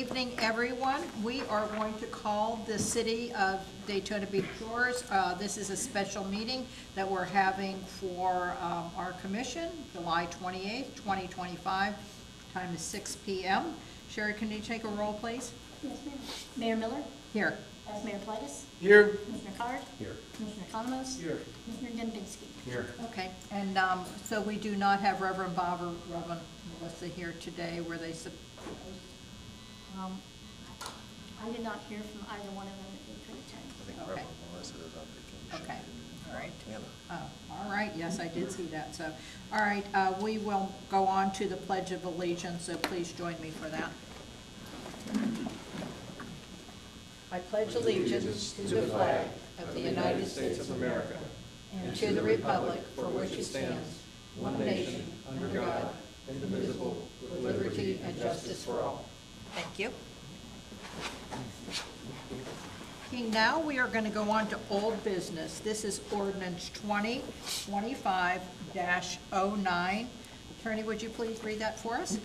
evening, everyone. We are going to call the City of Daytona Beach Shores. This is a special meeting that we're having for our commission, July 28th, 2025. Time is 6 p.m. Sherry, can you take a roll, please? Yes, ma'am. Mayor Miller? Here. Vice Mayor Politis? Here. Commissioner Card? Here. Commissioner Economos? Here. Commissioner Dembinski? Here. Okay, and so we do not have Reverend Bob or Reverend Melissa here today. Were they supposed? I did not hear from either one of them that they could attend. I think Okay. Reverend Melissa is on vacation. Okay, all right. Anna. All right, yes, I did see that, so, all right, we will go on to the Pledge of Allegiance, so please join me for that. I pledge allegiance to the flag of the United States of America and to the republic for which it stands, one nation, under God, indivisible, with liberty and justice for all. Thank you. Okay, now we are going to go on to old business. This is ordinance 2025-09. Attorney, would you please read that for us?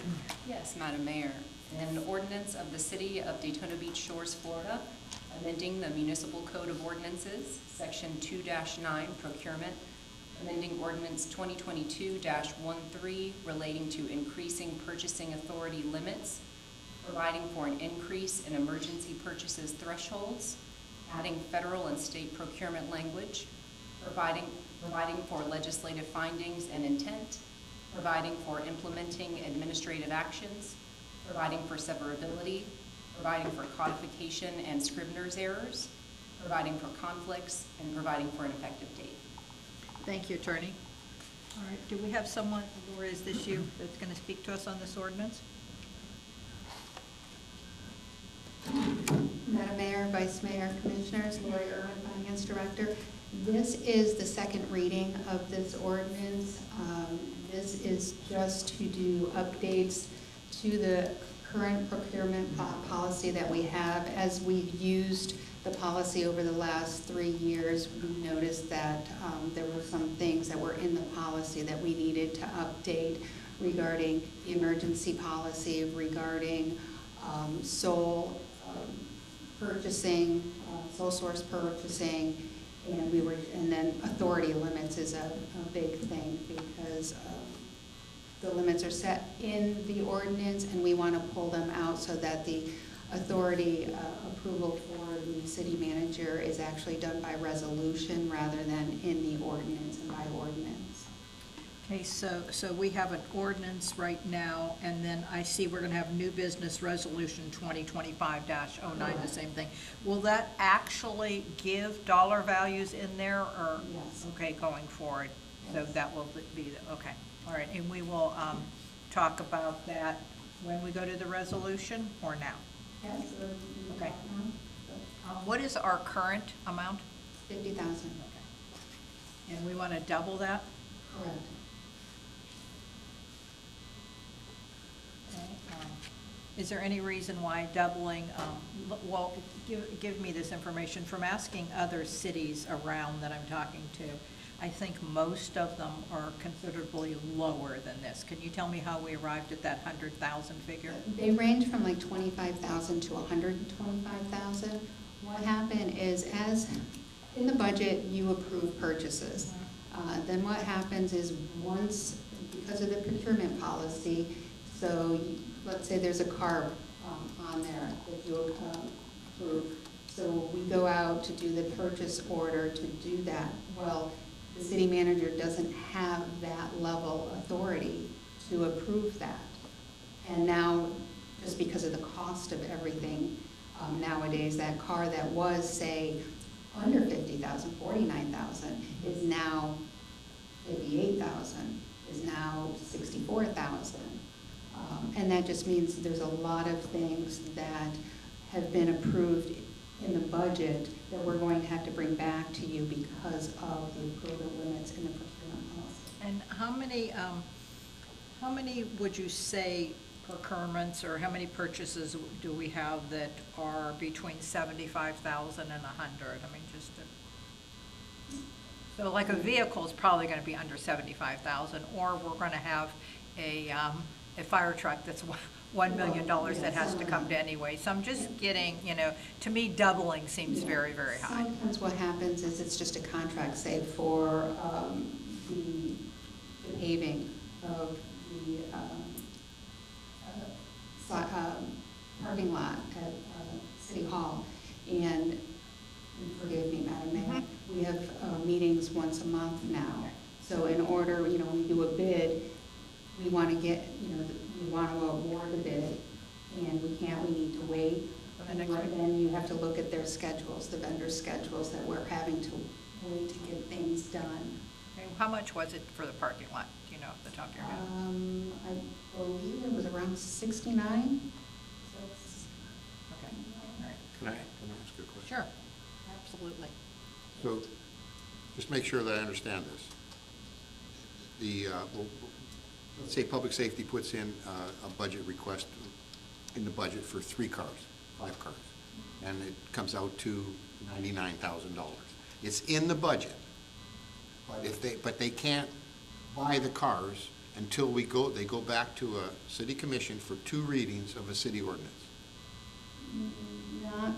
Yes, Madam Mayor. An ordinance of the City of Daytona Beach Shores, Florida, amending the Municipal Code of Ordinances, Section 2-9, Procurement, amending Ordinance 2022-13 relating to increasing purchasing authority limits, providing for an increase in emergency purchases thresholds, adding federal and state procurement language, providing for legislative findings and intent, providing for implementing administrative actions, providing for severability, providing for codification and scrivener's errors, providing for conflicts, and providing for an effective date. Thank you, Attorney. All right, do we have someone, or is this you, that's going to speak to us on this ordinance? Madam Mayor, Vice Mayor, Commissioners, Lori Irwin, Finance Director. This is the second reading of this ordinance. This is just to do updates to the current procurement policy that we have. As we've used the policy over the last 3 years, we noticed that there were some things that were in the policy that we needed to update regarding the emergency policy, regarding sole purchasing, sole source purchasing, and then authority limits is a big thing because the limits are set in the ordinance and we want to pull them out so that the authority approval for the city manager is actually done by resolution rather than in the ordinance and by ordinance. Okay, so we have an ordinance right now, and then I see we're going to have new business resolution 2025-09, the same thing. Will that actually give dollar values in there, or? Yes. Okay, going forward. Yes. So that will be, okay. All right, and we will talk about that when we go to the resolution, or now? Yes. Okay. What is our current amount? 50,000. Okay. And we want to double that? Correct. Is there any reason why doubling, well, give me this information. From asking other cities around that I'm talking to, I think most of them are considerably lower than this. Can you tell me how we arrived at that 100,000 figure? They range from like 25,000 to 125,000. What happened is, as in the budget, you approve purchases. Then what happens is once, because of the procurement policy, so let's say there's a car on there that you approve. So we go out to do the purchase order to do that. Well, the city manager doesn't have that level of authority to approve that. And now, just because of the cost of everything, nowadays, that car that was, say, under 50,000, 49,000, is now 58,000, is now 64,000. And that just means there's a lot of things that have been approved in the budget that we're going to have to bring back to you because of the approval limits in the procurement policy. And how many would you say procurements, or how many purchases do we have that are between 75,000 and 100? I mean, just to, so like a vehicle is probably going to be under 75,000, or we're going to have a fire truck that's $1 million that has to come to anyway. So I'm just getting, to me, doubling seems very, very high. Sometimes what happens is it's just a contract, say, for the paving of the parking lot at City Hall. And forgive me, Madam Mayor, we have meetings once a month now. So in order, we do a bid, we want to get, we want to award the bid, and we need to wait. And then you have to look at their schedules, the vendor schedules, that we're having to wait to get things done. Okay, how much was it for the parking lot? Do you know off the top of your head? I believe it was around 69. Okay, all right. Can I ask you a question? Sure, absolutely. So, just make sure that I understand this. Let's say public safety puts in a budget request in the budget for 5 cars, and it comes out to $99,000. It's in the budget, but they can't buy the cars until they go back to a city commission for 2 readings of a city ordinance. Not.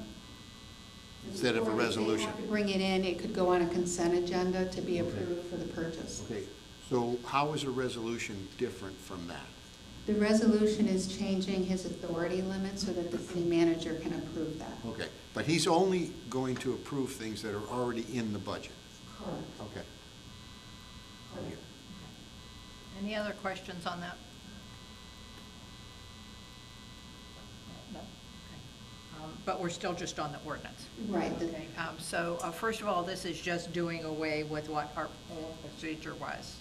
Instead of a resolution. They have to bring it in, it could go on a consent agenda to be approved for the purchase. Okay, so how is a resolution different from that? The resolution is changing his authority limit so that the city manager can approve that. Okay, but he's only going to approve things that are already in the budget? Correct. Okay. Thank you. Any other questions on that? No? Okay. But we're still just on the ordinance. Right. Okay, so first of all, this is just doing away with what our whole procedure was.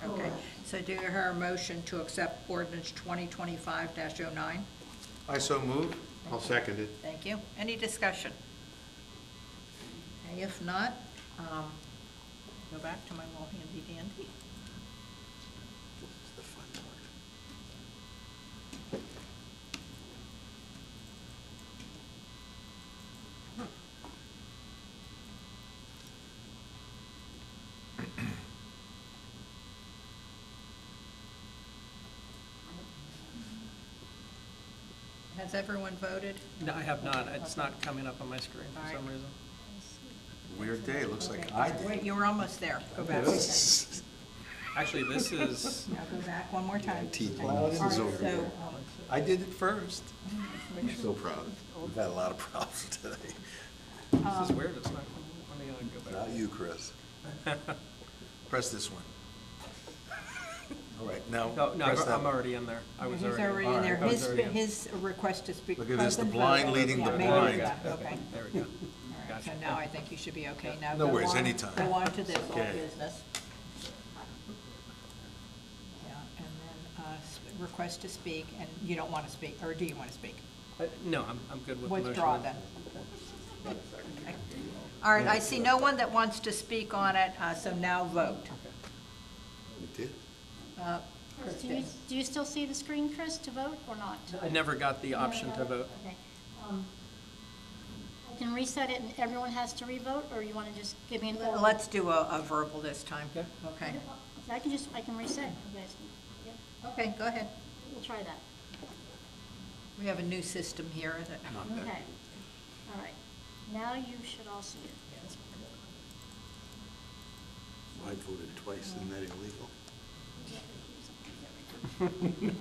Okay, Correct. so do you hear a motion to accept ordinance 2025-09? I so move. I'll second it. Thank you. Any discussion? Okay, if not, go back to my little handy dandy. That's the fun part. Has everyone voted? No, I have not. It's not coming up on my screen All for right. some reason. Weird day, looks like Okay. I did. Wait, you were almost there. Go back. Actually, this is, Now go back one more time. Well, All right, so, I did it first. I'm so proud. We've had a lot of problems today. this is weird. It's not, let me go back. Not you, Chris. Press this one. All right, now. No, press that I'm one. already in there. I was he's already. already in there. I was already in. His request to speak. Look at this, the present blind vote. leading Yeah, the maybe blind. that, Okay. There we go. All right, so Gotcha. now I think you should be okay. Now No go worries, on- anytime. Go on to this old Okay. business. Yeah, and then request to speak, and you don't want to speak, or do you want to speak? No, I'm good with the motion. Withdraw then. Okay. All right, I see no one that wants to speak on it, so now vote. It did? Chris, Kristen. do you still see the screen, Chris, to vote or not? I never got the option to vote. Okay. I can reset it and everyone has to re-vote, or you want to just give me an order? Let's do a verbal this time. Yeah. Okay. I can reset. You guys can- yep, Okay, go ahead. we'll try that. We have a new system here that. Okay. All right. Now you should all see it. I voted twice, isn't that illegal? Okay.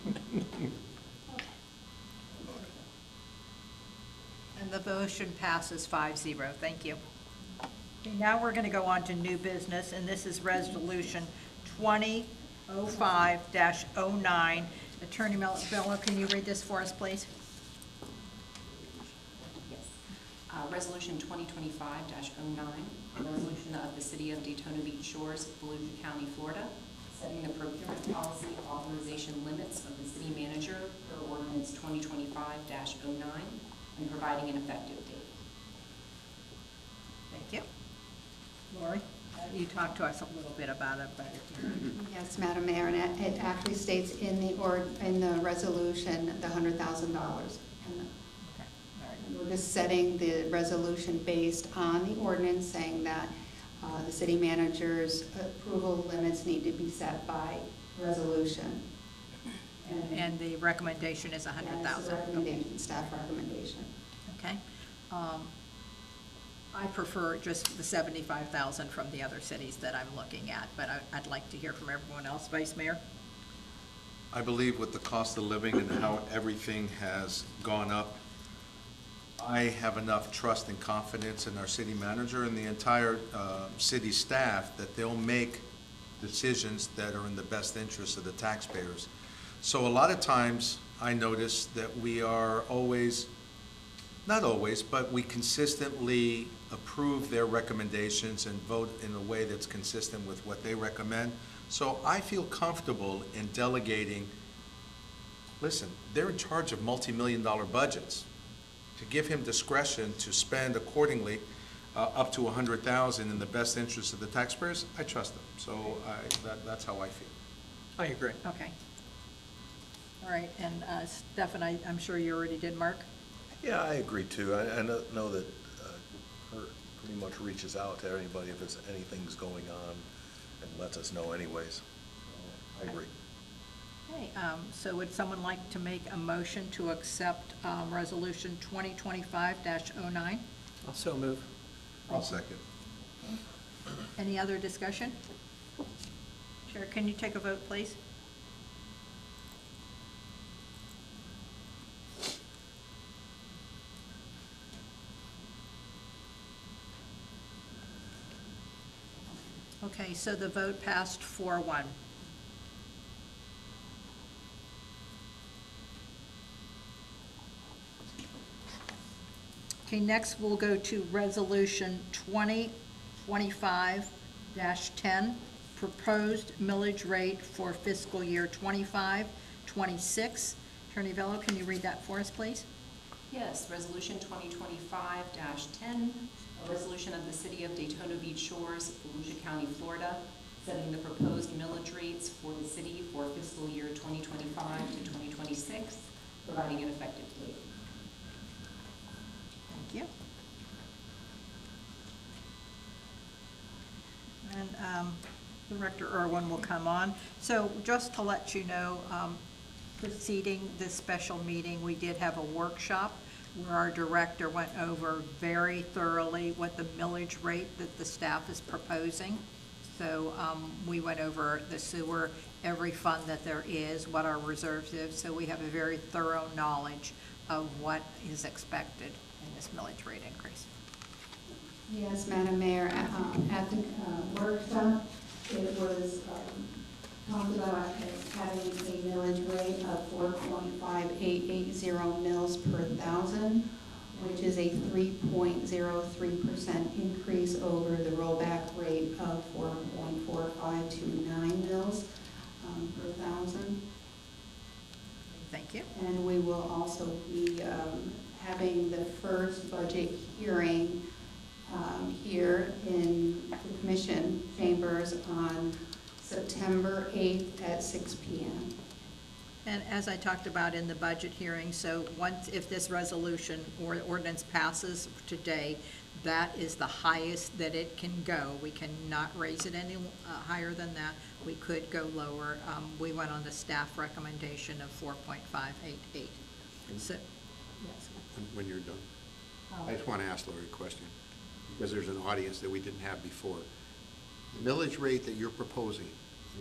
And the motion passes 5-0. Thank you. Okay, now we're going to go on to new business, and this is Resolution 2005-09. Attorney Mello, can you read this for us, please? Yes. Resolution 2025-09, a resolution of the City of Daytona Beach Shores, Volusia County, Florida, setting the procurement policy authorization limits of the city manager per ordinance 2025-09 and providing an effective date. Thank you. Lori, you talked to us a little bit about it, but. Yes, Madam Mayor, and it actually states in the resolution, the $100,000. Okay, all right. We're just setting the resolution based on the ordinance, saying that the city manager's approval limits need to be set by resolution. And the recommendation is That's the 100,000. recommendation, staff recommendation. Okay. I prefer just the 75,000 from the other cities that I'm looking at, but I'd like to hear from everyone else. Vice Mayor? I believe with the cost of living and how everything has gone up, I have enough trust and confidence in our city manager and the entire city staff that they'll make decisions that are in the best interest of the taxpayers. So a lot of times, I notice that we are always, not always, but we consistently approve their recommendations and vote in a way that's consistent with what they recommend. So I feel comfortable in delegating, listen, they're in charge of multi-million-dollar budgets. To give him discretion to spend accordingly up to 100,000 in the best interest of the taxpayers, I trust them. So that's how I feel. I agree. Okay. All right, and Stefan, I'm sure you already did, Mark? Yeah, I agree too. I know that Kurt pretty much reaches out to anybody if it's anything's going on and lets us know anyways. So I agree. Okay, so would someone like to make a motion to accept Resolution 2025-09? Also move. I'll second. Any other discussion? Chair, can you take a vote, please? Okay, so the vote passed 4-1. Okay, next we'll go to Resolution 2025-10, proposed millage rate for fiscal year 25-26. Attorney Vello, can you read that for us, please? Yes, Resolution 2025-10, a resolution of the City of Daytona Beach Shores, Volusia County, Florida, setting the proposed millage rates for the city for fiscal year 2025 to 2026, providing an effective date. Thank you. And Director Irwin will come on. So just to let you know, preceding this special meeting, we did have a workshop where our director went over very thoroughly what the millage rate that the staff is proposing. So we went over the sewer, every fund that there is, what our reserves is, so we have a very thorough knowledge of what is expected in this millage rate increase. Yes, Madam Mayor, at the workshop, it was talked about having a millage rate of 4.5880 mils per thousand, which is a 3.03% increase over the rollback rate of 4.4529 mils per thousand. Thank you. And we will also be having the first budget hearing here in the Commission chambers on September 8th at 6 p.m. And as I talked about in the budget hearing, so once, if this resolution or ordinance passes today, that is the highest that it can go. We cannot raise it any higher than that. We could go lower. We went on the staff recommendation of 4.588. So, yes. When you're done. I just want to ask Lori a question, because there's an audience that we didn't have before. The millage rate that you're proposing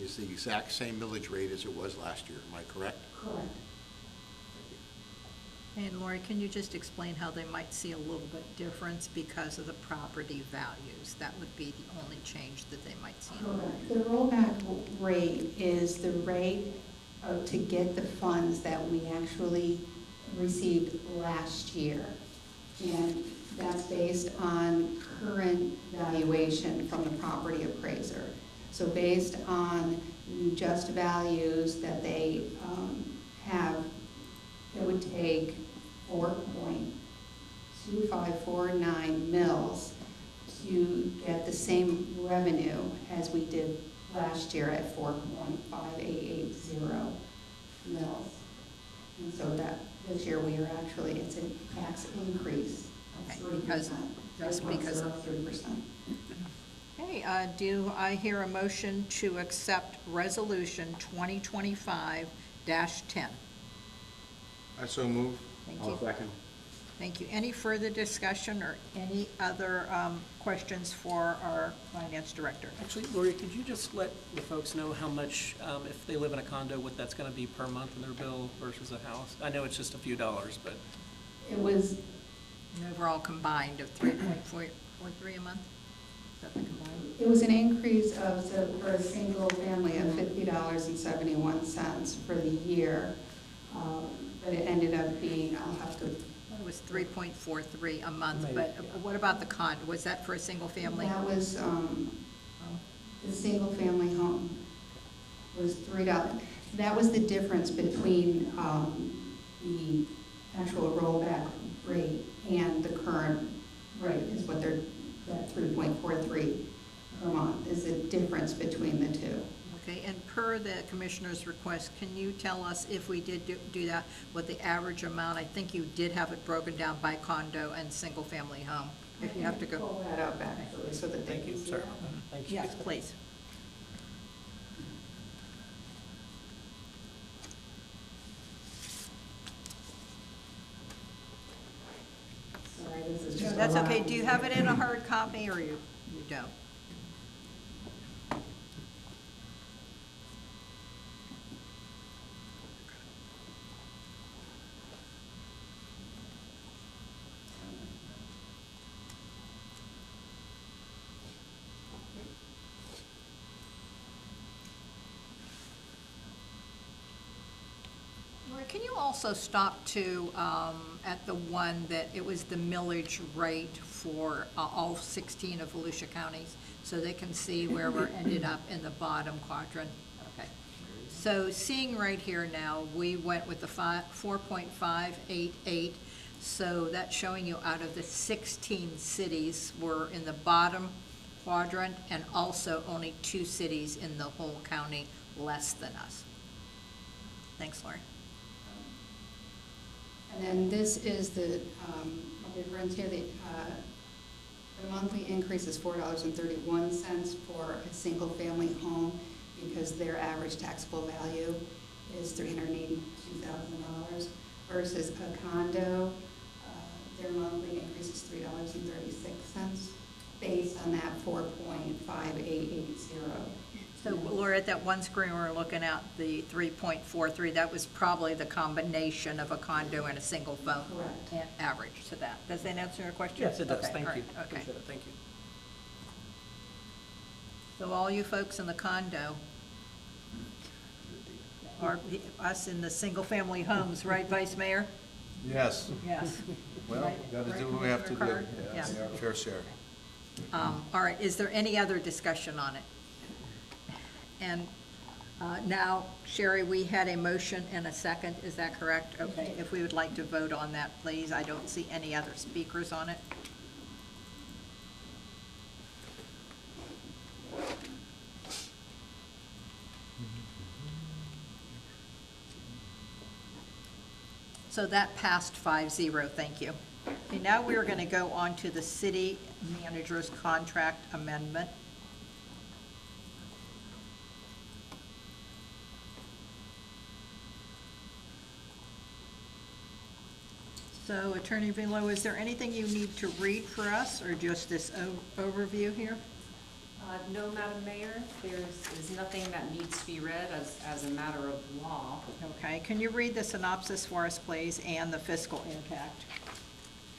is the exact same millage rate as it was last year, am I correct? Correct. And Lori, can you just explain how they might see a little bit difference because of the property values? That would be the only change that they might see. Correct. The rollback rate is the rate to get the funds that we actually received last year. And that's based on current valuation from the property appraiser. So based on the just values that they have, it would take 4.2549 mils to get the same revenue as we did last year at 4.5880 mils. And so that this year we are actually, it's a tax increase of 3%. Just because of 3%. Okay, do I hear a motion to accept Resolution 2025-10 10. I so move. Thank you. Thank you. Any further discussion or any other questions for our finance director? Actually, Lori, could you just let the folks know how much, if they live in a condo, what that's gonna be per month in their bill versus a house? I know it's just a few dollars, but It was, An overall combined of 3.43 a month? Is that the combined? it was an increase of, so for a single family of $50.71 for the year. But it ended up being, I'll have to, It was 3.43 a month, but what about the condo? Was that for a single family? that was, the single family home was $3. That was the difference between, the actual rollback rate and the current rate is what they're, that 3.43 per month is the difference between the two. Okay, and per the commissioner's request, can you tell us if we did do that, what the average amount, I think you did have it broken down by condo and single-family home, if you have to go. Pull that up actually, so that they thank you, can see sorry that. about that. Thank you. Yes, please. Sorry, this is just. That's a okay, lot. do you have it in a hard copy, or you don't? Lori, can you also stop to, at the one that it was the millage rate for all 16 of Volusia counties, so they can see where we're ended up in the bottom quadrant? Okay. So seeing right here now, we went with the 4.588, so that's showing you out of the 16 cities were in the bottom quadrant, and also only 2 cities in the whole county less than us. Thanks, Lori. And then this is the difference here, the monthly increase is $4.31 for a single-family home because their average taxable value is $382,000 versus a condo, their monthly increase is $3.36 based on that 4.5880. So Laura, at that one screen we were looking at, the 3.43, that was probably the combination of a condo and a single phone. Correct. Average to that. Does that answer your question? Yes, it does, Okay, thank all you. right, Okay. Appreciate it, thank you. So all you folks in the condo, or us in the single-family homes, right, Vice Mayor? Yes. Yes. Well, Right, we gotta right, do what we have to do. Commissioner Carr? Yes, Yeah. our fair share. All right, is there any other discussion on it? And now, Sherry, we had a motion and a second, is that correct? Okay, if we would like to vote on that, please. I don't see any other speakers on it. So that passed 5-0, thank you. Okay, now we are going to go on to the city manager's contract amendment. So Attorney Velo, is there anything you need to read for us, or just this overview here? No, Madam Mayor, is nothing that needs to be read as a matter of law. Okay, can you read the synopsis for us, please, and the fiscal impact?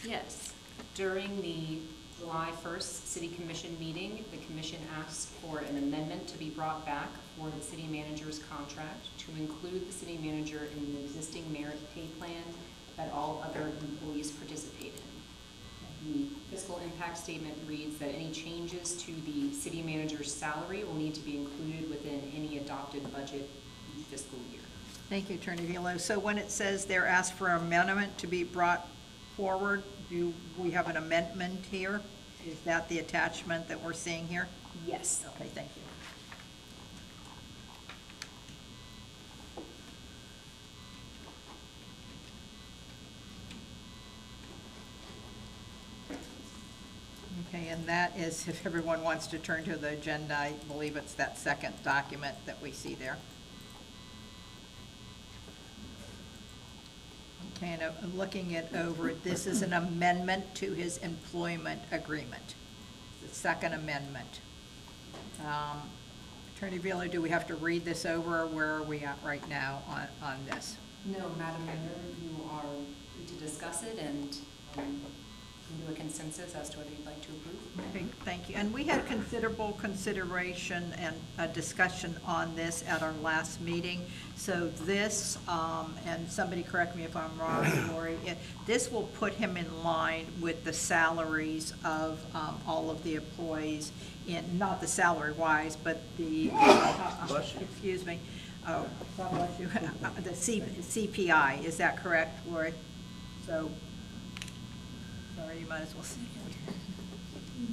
Yes. During the July 1st City Commission meeting, the commission asked for an amendment to be brought back for the city manager's contract to include the city manager in the existing merit pay plan that all other employees participate in. The fiscal impact statement reads that any changes to the city manager's salary will need to be included within any adopted budget each fiscal year. Thank you, Attorney Velo. So when it says they're asked for an amendment to be brought forward, do we have an amendment here? Is that the attachment that we're seeing here? Yes. Okay, thank you. Okay, and that is, if everyone wants to turn to the agenda, I believe it's that second document that we see there. Okay, and I'm looking it over, this is an amendment to his employment agreement, the second amendment. Attorney Vila, do we have to read this over, or where are we at right now on this? No, Madam Mayor, you are free to discuss it and do a consensus as to whether you'd like to approve. Okay, thank you. And we had considerable consideration and a discussion on this at our last meeting. So this, and somebody correct me if I'm wrong, Lori, this will put him in line with the salaries of all of the employees in, not the salary-wise, but the, excuse me, oh, God bless you, the CPI, is that correct, Lori? So, sorry, you might as well say it.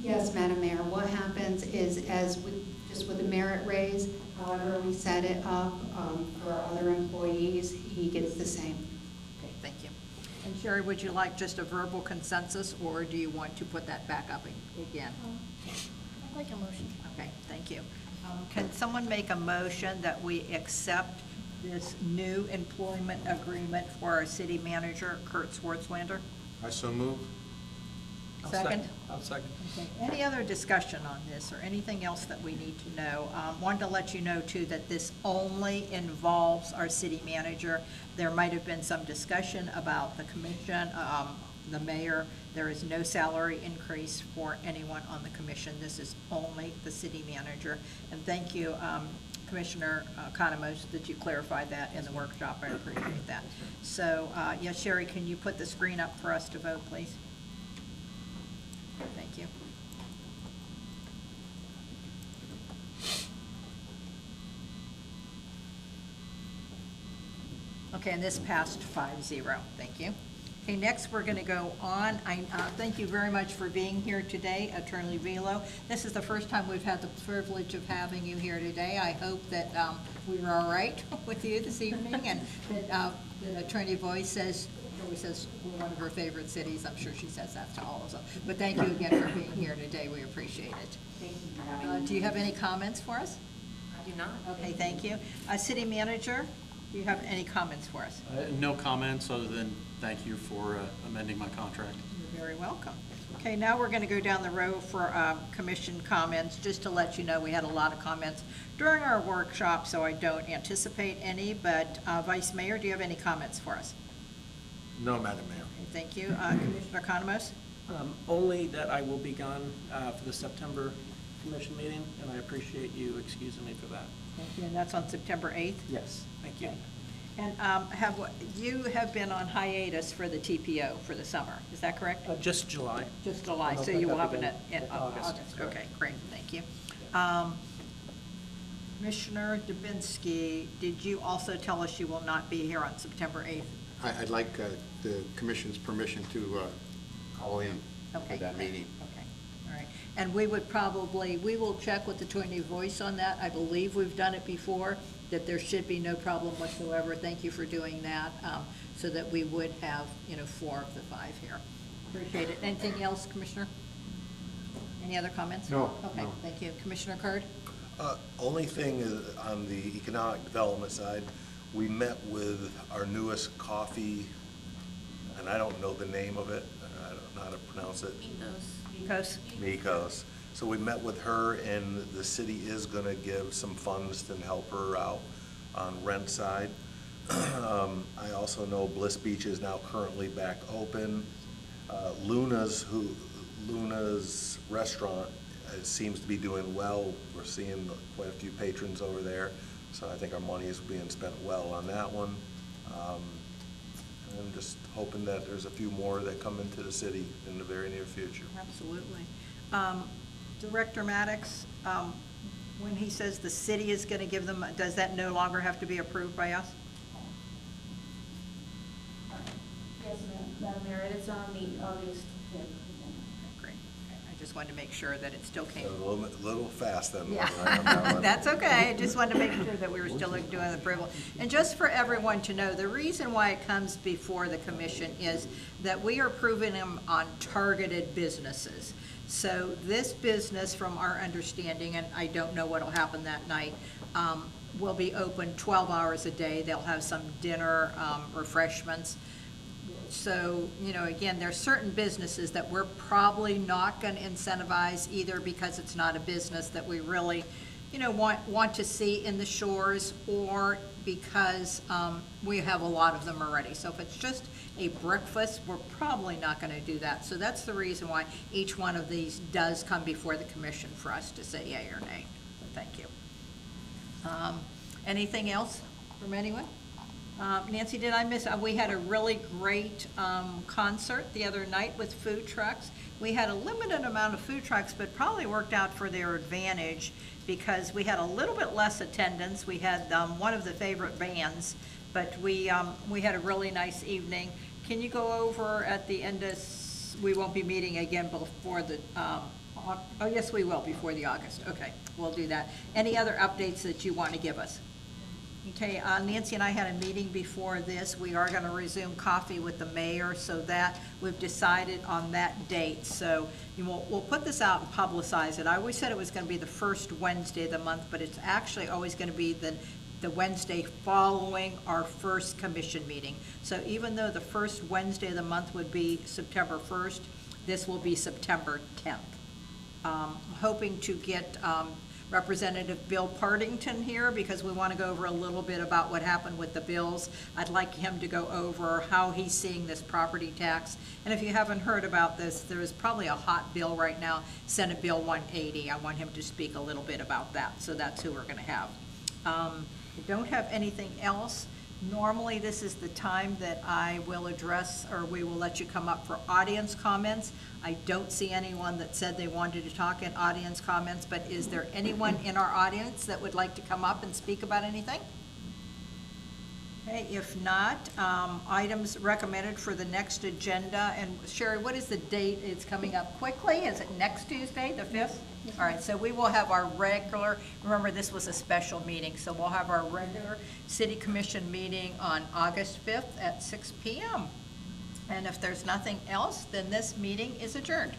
Yes, Madam Mayor, what happens is, as with, just with the merit raise, however we set it up for other employees, he gets the same. Okay, thank you. And Sherry, would you like just a verbal consensus, or do you want to put that back up again? I'd like a motion. Okay, thank you. Can someone make a motion that we accept this new employment agreement for our city manager, Kurt Swartzlander? I so move. Second? I'll second. Okay. Any other discussion on this or anything else that we need to know? Wanted to let you know too that this only involves our city manager. There might have been some discussion about the commission, the mayor. There is no salary increase for anyone on the commission. This is only the city manager. And thank you, Commissioner Economos, that you clarified that in the workshop. I appreciate that. So, yes, Sherry, can you put the screen up for us to vote, please? Thank you. Okay, and this passed 5-0. Thank you. Okay, next we're going to go on. I thank you very much for being here today, Attorney Vilo. This is the first time we've had the privilege of having you here today. I hope that we were all right with you this evening, and that Attorney Boyce says we're one of her favorite cities. I'm sure she says that to all of them. But thank you again for being here today. We appreciate it. Thank you for having me. Do you have any comments for us? I do not. Okay, thank you. City Manager, do you have any comments for us? No comments other than thank you for amending my contract. You're very welcome. Okay, now we're going to go down the road for commission comments. Just to let you know, we had a lot of comments during our workshop, so I don't anticipate any. But Vice Mayor, do you have any comments for us? No, Madam Mayor. Okay, thank you. Commissioner Economos? Only that I will be gone for the September commission meeting, and I appreciate you excusing me for that. Thank you. And that's on September 8th? Yes, thank you. Okay. And you have been on hiatus for the TPO for the summer, is that correct? Just July. Just July, I'll so pick you will up have it again in in August. Correct. Okay, great, thank you. Commissioner Dubinsky, did you also tell us you will not be here on September 8th? I'd like the commission's permission to call in Okay. for that meeting. Okay, all right. And we will check with Attorney Boyce on that. I believe we've done it before, that there should be no problem whatsoever. Thank you for doing that, so that we would have, 4 of the 5 here. Appreciate it. Anything else, Commissioner? Any other comments? No, Okay, no. thank you. Commissioner Curd? Only thing is on the economic development side, we met with our newest coffee, and I don't know the name of it, I don't know how to pronounce it. Because, Mikos. So we met with her, and the city is going to give some funds to help her out on rent side. I also know Bliss Beach is now currently back open. Luna's restaurant seems to be doing well. We're seeing quite a few patrons over there, so I think our money is being spent well on that one. I'm just hoping that there's a few more that come into the city in the very near future. absolutely. Director Maddox, when he says the city is going to give them, does that no longer have to be approved by us? Yes, Madam Mayor, it's on the August 5th. Great. Okay, I just wanted to make sure that it still came. A little fast then. Yeah, that's okay. I just wanted to make sure that we were still doing the approval. And just for everyone to know, the reason why it comes before the commission is that we are approving them on targeted businesses. So this business, from our understanding, and I don't know what'll happen that night, will be open 12 hours a day. They'll have some dinner, refreshments. So, you know, again, there's certain businesses that we're probably not gonna incentivize either because it's not a business that we really, you know, want to see in the shores, or because, we have a lot of them already. So if it's just a breakfast, we're probably not gonna do that. So that's the reason why each one of these does come before the commission for us to say yea or nay. So thank you. Anything else from anyone? Nancy, did I miss, we had a really great concert the other night with food trucks. We had a limited amount of food trucks, but probably worked out for their advantage because we had a little bit less attendance. We had one of the favorite bands, but we had a really nice evening. Can you go over at the end of, we won't be meeting again before the, oh yes, we will, before the August. Okay, we'll do that. Any other updates that you want to give us? Okay, Nancy and I had a meeting before this. We are going to resume coffee with the mayor, so that we've decided on that date. So we'll put this out and publicize it. I always said it was going to be the first Wednesday of the month, but it's actually always going to be the Wednesday following our first commission meeting. So even though the first Wednesday of the month would be September 1st, this will be September 10th. Hoping to get Representative Bill Partington here because we want to go over a little bit about what happened with the bills. I'd like him to go over how he's seeing this property tax. And if you haven't heard about this, there is probably a hot bill right now, Senate Bill 180. I want him to speak a little bit about that. So that's who we're going to have. I don't have anything else. Normally, this is the time that I will address, or we will let you come up for audience comments. I don't see anyone that said they wanted to talk in audience comments, but is there anyone in our audience that would like to come up and speak about anything? Okay, if not, items recommended for the next agenda. And Sherry, what is the date? It's coming up quickly. Is it next Tuesday, the 5th? All right, so we will have our regular, remember this was a special meeting, so we'll have our regular city commission meeting on August 5th at 6 p.m. And if there's nothing else, then this meeting is adjourned.